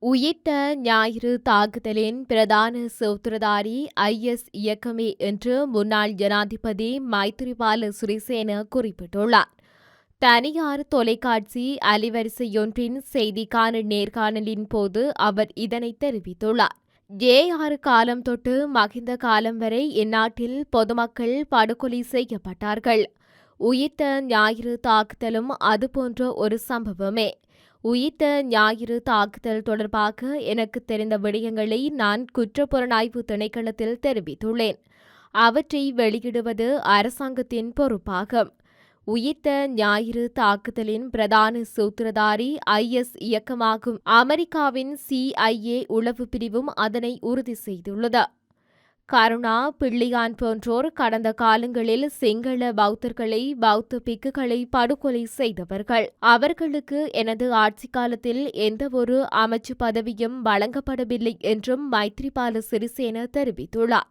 உயிர்த்த ஞாயிறு தாக்குதலின் பிரதான சூத்திரதாரி IS இயக்கமே என்று முன்னாள் ஜனாதிபதி மைத்திரிபால சிறிசேன குறிப்பிட்டுள்ளார். தனியார் தொலைக்காட்சி அலைவரிசையொன்றின் செய்திக்கான நேர்காணலின் போது அவர் இதனை தெரிவித்துள்ளார். J6 காலம் தொட்டு மகிந்த காலம் வரை இந்நாட்டில் பொதுமக்கள் படுகொலை செய்யப்பட்டார்கள். உயிர்த்த ஞாயிறு தாக்குதலும் அதுபோன்ற ஒரு சம்பவமே. உயிர்த்த ஞாயிறு தாக்குதல் தொடர்பாக எனக்கு தெரிந்த விடயங்களை நான் குற்றப்புலனாய்வு திணைக்களத்தில் தெரிவித்துள்ளேன். அவற்றை வெளியிடுவது அரசாங்கத்தின் பொறுப்பாகும். உயிர்த்த ஞாயிறு தாக்குதலின் பிரதான சூத்திரதாரி IS இயக்கமாகும் அமெரிக்காவின் CIA உளவு பிரிவும் அதனை உறுதி செய்துள்ளது. கருணா, பிள்ளையான் போன்றோர் கடந்த காலங்களில் சிங்கள பௌத்தர்களை, பௌத்த பிக்குகளை படுகொலை செய்தவர்கள். அவர்களுக்கு எனது ஆட்சி காலத்தில் எந்தவொரு அமைச்சு பதவியும் வழங்கப்படவில்லை என்றும் மைத்திரிபால சிறிசேன தெரிவித்துள்ளார்.